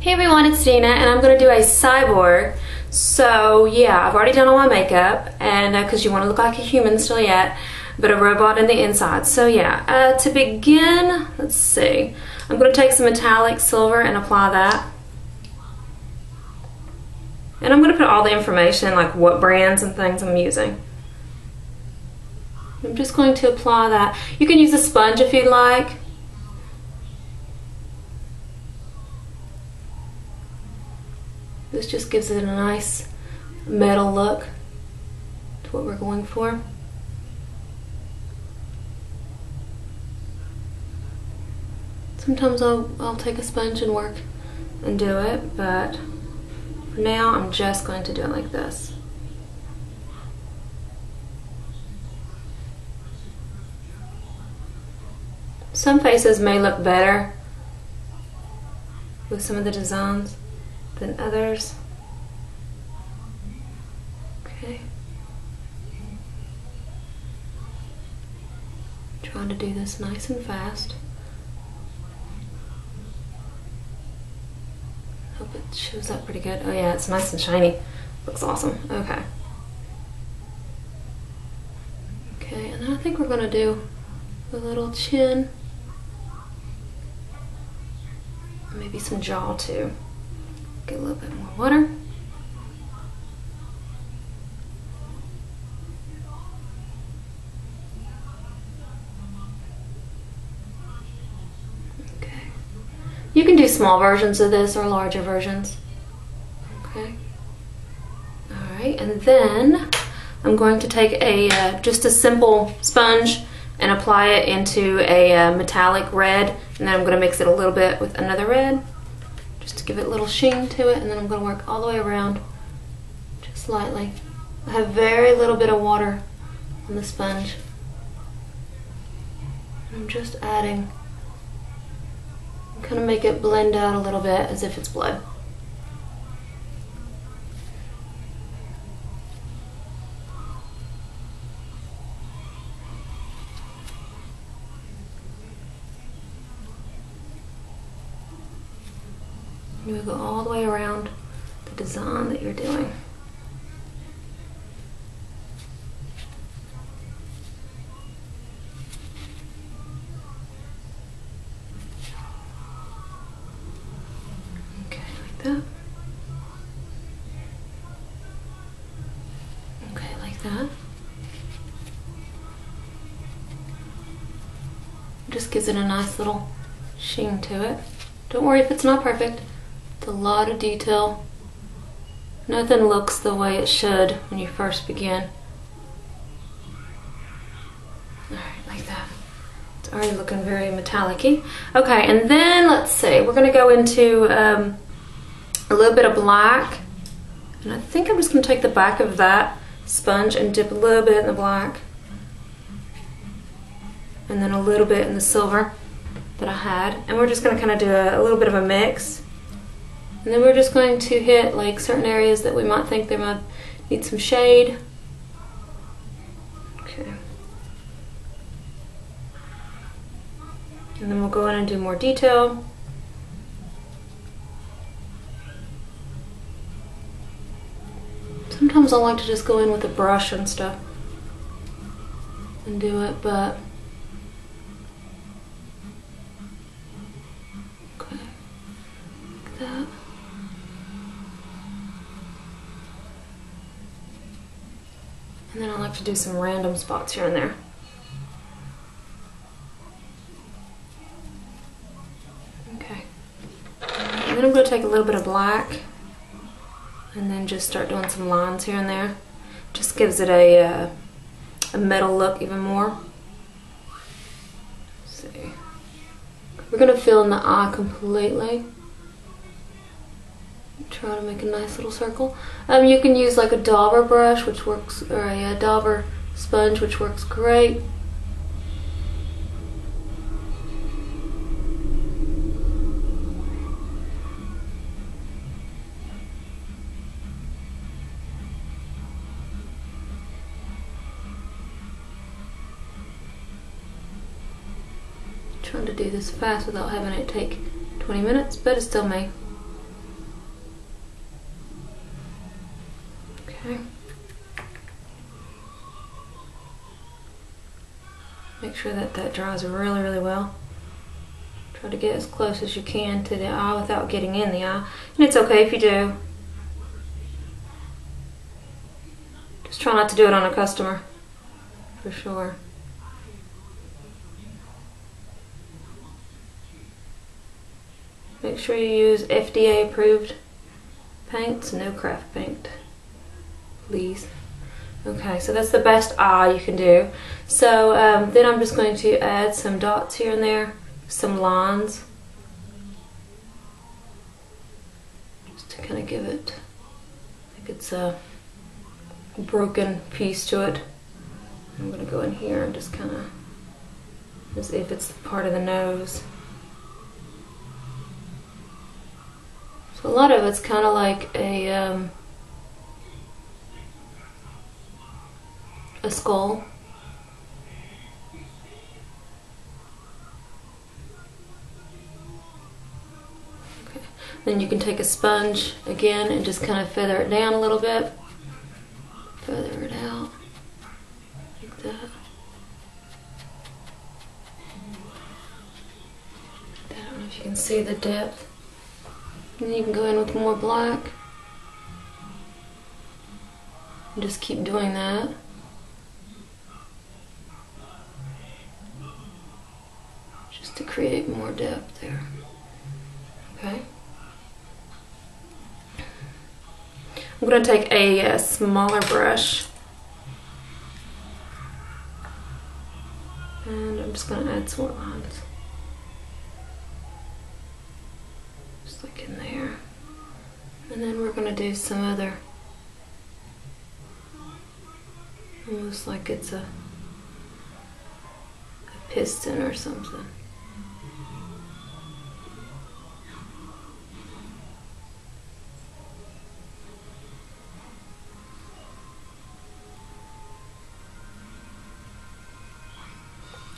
Hey everyone, it's Dina and I'm going to do a cyborg. So yeah, I've already done all my makeup and because you want to look like a human still yet, but a robot in the inside. So yeah, to begin, let's see. I'm going to take some metallic silver and apply that. And I'm going to put all the information, like what brands and things I'm using. I'm just going to apply that. You can use a sponge if you'd like. This just gives it a nice metal look to what we're going for. Sometimes I'll take a sponge and work and do it, but for now I'm just going to do it like this. Some faces may look better with some of the designs than others. Okay. Trying to do this nice and fast. Hope it shows up pretty good. Oh yeah, it's nice and shiny. Looks awesome. Okay. Okay, and then I think we're gonna do a little chin. Maybe some jaw too. Get a little bit more water. Okay. You can do small versions of this or larger versions. Okay. Alright, and then I'm going to take a just a simple sponge and apply it into a metallic red, and then I'm going to mix it a little bit with another red just to give it a little sheen to it, and then I'm going to work all the way around just lightly. I have very little bit of water on the sponge. I'm just adding, kind of make it blend out a little bit as if it's blood. You will go all the way around the design that you're doing. Okay, like that. Okay, like that. Just gives it a nice little sheen to it. Don't worry if it's not perfect. It's a lot of detail. Nothing looks the way it should when you first begin. Alright, like that. It's already looking very metallic-y. Okay, and then let's see, we're going to go into a little bit of black. And I think I'm just going to take the back of that sponge and dip a little bit in the black. And then a little bit in the silver that I had. And we're just going to kind of do a little bit of a mix. And then we're just going to hit like certain areas that we might think they might need some shade. Okay. And then we'll go in and do more detail. Sometimes I like to just go in with a brush and stuff and do it, but okay, like that. And then I like to do some random spots here and there. Okay. And then I'm going to take a little bit of black and then just start doing some lines here and there. Just gives it a metal look even more. Let's see. We're going to fill in the eye completely. Try to make a nice little circle. You can use like a dauber brush, which works, or a dauber sponge, which works great. Trying to do this fast without having it take 20 minutes, but it still may. Okay. Make sure that that dries really, really well. Try to get as close as you can to the eye without getting in the eye. And it's okay if you do. Just try not to do it on a customer, for sure. Make sure you use FDA approved paints, no craft paint, please. Okay, so that's the best eye you can do. So then I'm just going to add some dots here and there, some lines, just to kind of give it, like it's a broken piece to it. I'm going to go in here and just kind of, as if it's part of the nose. So a lot of it's kind of like a skull. Okay. Then you can take a sponge again and just kind of feather it down a little bit. Feather it out like that. I don't know if you can see the depth. And then you can go in with more black. And just keep doing that. Just to create more depth there. Okay. I'm going to take a smaller brush. And I'm just going to add some more lines. Just like in there. And then we're going to do some other, almost like it's a piston or something.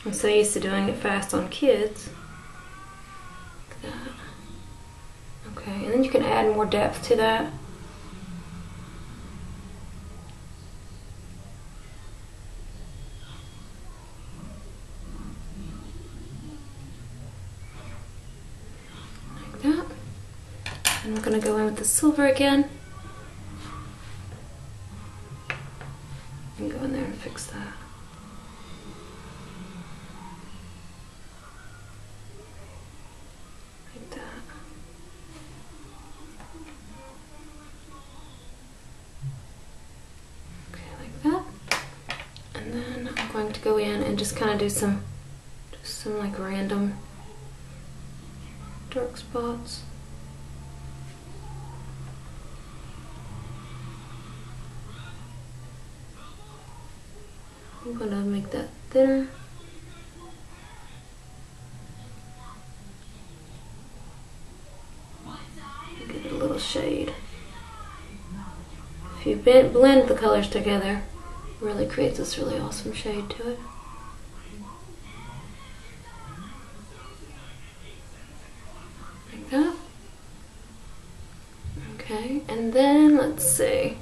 I'm so used to doing it fast on kids. Like that. Okay, and then you can add more depth to that. Like that. And we're going to go in with the silver again. And go in there and fix that. Go in and just kind of do some like random dark spots. I'm gonna make that thinner. Give it a little shade. If you blend the colors together, really creates this really awesome shade to it. Like that. Okay, and then let's see.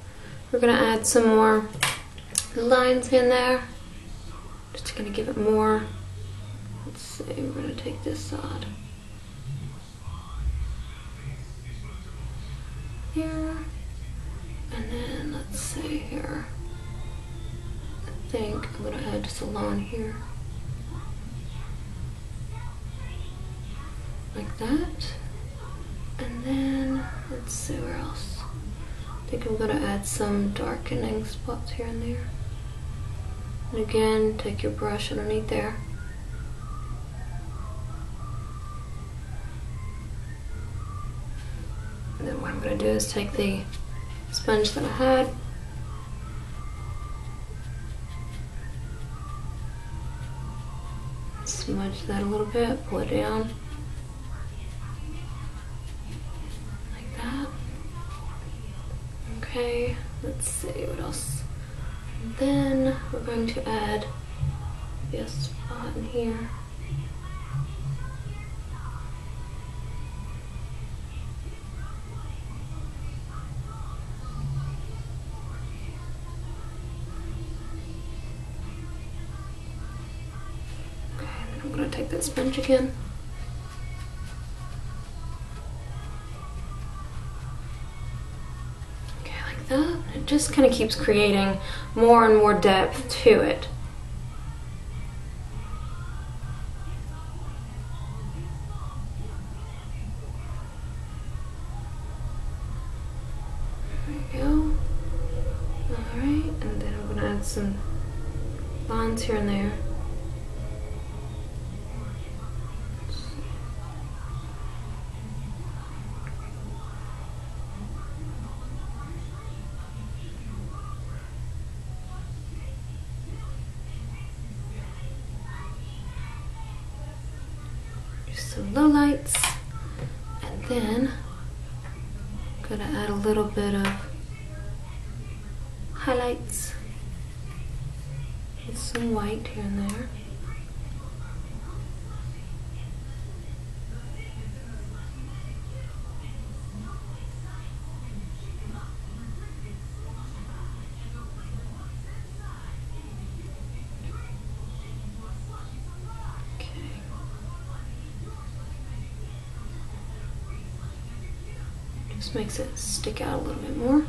We're gonna add some more lines in there. Just gonna give it more. Let's see, we're gonna take this side. Here. And then let's see here. I think I'm going to add just a line here. Like that. And then, let's see where else. I think I'm going to add some darkening spots here and there. And again, take your brush underneath there. And then what I'm going to do is take the sponge that I had. Smudge that a little bit, pull it down. Like that. Okay, let's see what else. And then we're going to add a spot in here. to take that sponge again. Okay, like that. It just kind of keeps creating more and more depth to it. Some lines here and there. Just some low lights, and then I'm gonna add a little bit of highlights. Some white here and there. Okay. Just makes it stick out a little bit more.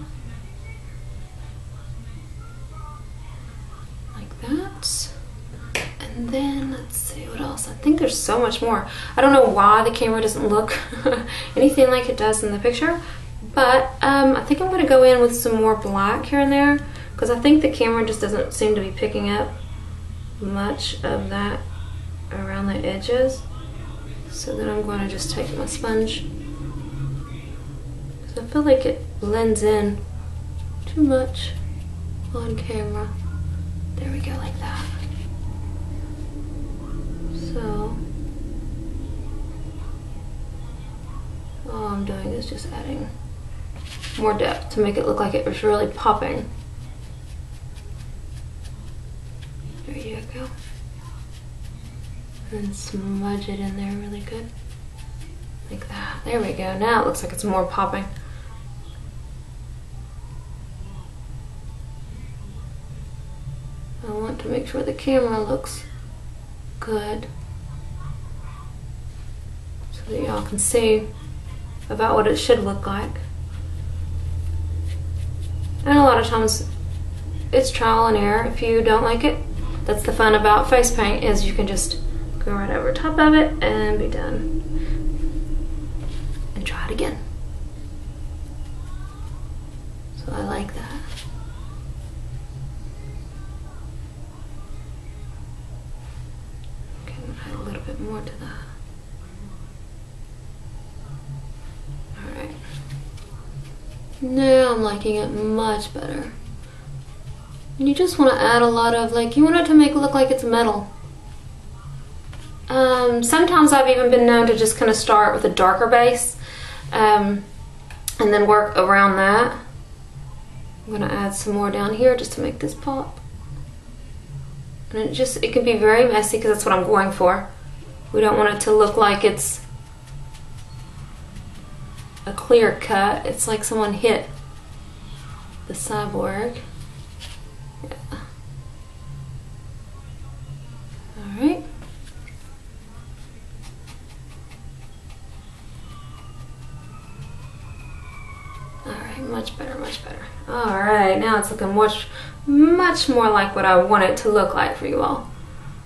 And then let's see what else. I think there's so much more. I don't know why the camera doesn't look anything like it does in the picture, but I think I'm going to go in with some more black here and there, because I think the camera just doesn't seem to be picking up much of that around the edges. So then I'm going to just take my sponge, because I feel like it blends in too much on camera. There we go, like that. So all I'm doing is just adding more depth to make it look like it was really popping. There you go. And smudge it in there really good. Like that. There we go. Now it looks like it's more popping. I want to make sure the camera looks good, so that y'all can see about what it should look like. And a lot of times it's trial and error. If you don't like it, that's the fun about face paint, is you can just go right over top of it and be done. And try it again. So I like that. Add a little bit more to that. Alright. Now I'm liking it much better. And you just want to add a lot of, like, you want it to make it look like it's metal. Sometimes I've even been known to just kind of start with a darker base and then work around that. I'm going to add some more down here just to make this pop. And it can be very messy, because that's what I'm going for. We don't want it to look like it's a clear cut. It's like someone hit the Cyborg. Yeah. Alright. Alright, much better, much better. Alright, now it's looking much more like what I want it to look like for you all.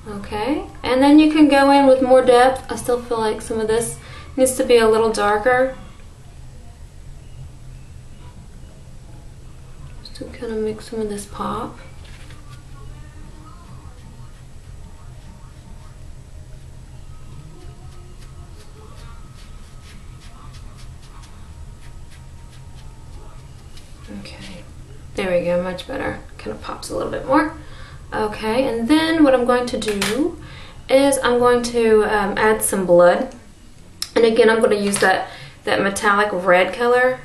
Okay, and then you can go in with more depth. I still feel like some of this needs to be a little darker, just to kind of make some of this pop. Okay, there we go, much better. Kind of pops a little bit more. Okay, and then what I'm going to do is I'm going to add some blood. And again, I'm going to use that metallic red color,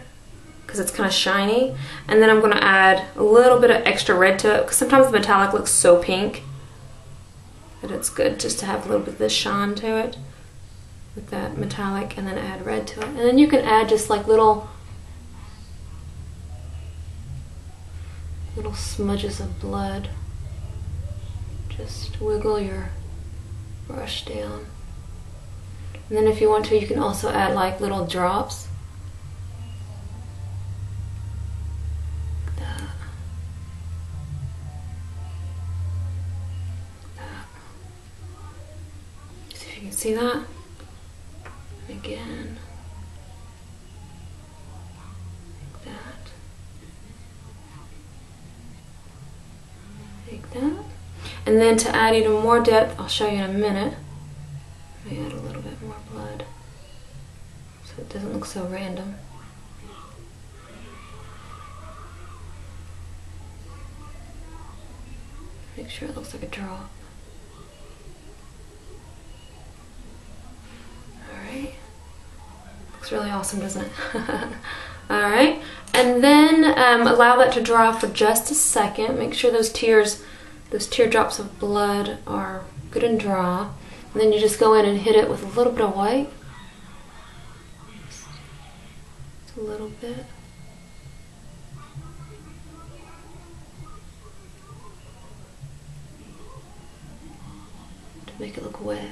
because it's kind of shiny. And then I'm going to add a little bit of extra red to it, because sometimes the metallic looks so pink that it's good just to have a little bit of this shine to it with that metallic, and then add red to it. And then you can add just like little smudges of blood. Just wiggle your brush down. And then if you want to, you can also add like little drops. Like that. See if you can see that. Again. Like that. Like that. And then to add even more depth, I'll show you in a minute. Let me add a little bit more blood so it doesn't look so random. Make sure it looks like a drop. Alright. Looks really awesome, doesn't it? Alright. And then allow that to dry for just a second. Make sure those teardrops of blood are good and dry. And then you just go in and hit it with a little bit of white. Just a little bit. To make it look wet.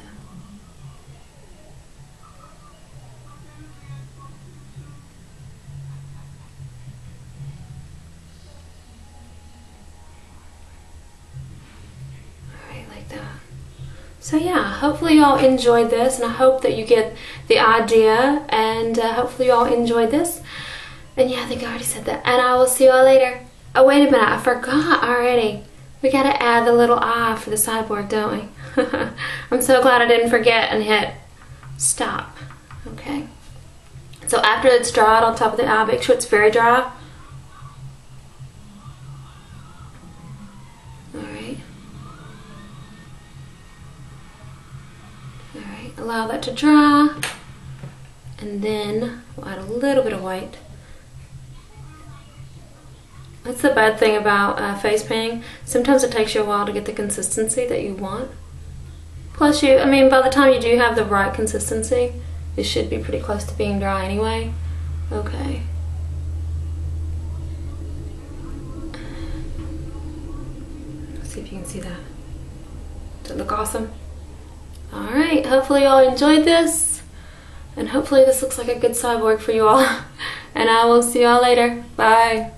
So yeah, hopefully y'all enjoyed this, and I hope that you get the idea, and hopefully y'all enjoyed this. And yeah, I think I already said that. And I will see y'all later. Oh, wait a minute, I forgot already. We gotta add the little eye for the cyborg, don't we? I'm so glad I didn't forget and hit stop. Okay. So after it's dried on top of the eye, make sure it's very dry. Allow that to dry, and then we'll add a little bit of white. That's the bad thing about face painting. Sometimes it takes you a while to get the consistency that you want. Plus by the time you do have the right consistency, it should be pretty close to being dry anyway. Okay. Let's see if you can see that. Does it look awesome? Alright, hopefully y'all enjoyed this, and hopefully this looks like a good cyborg for you all. And I will see y'all later. Bye.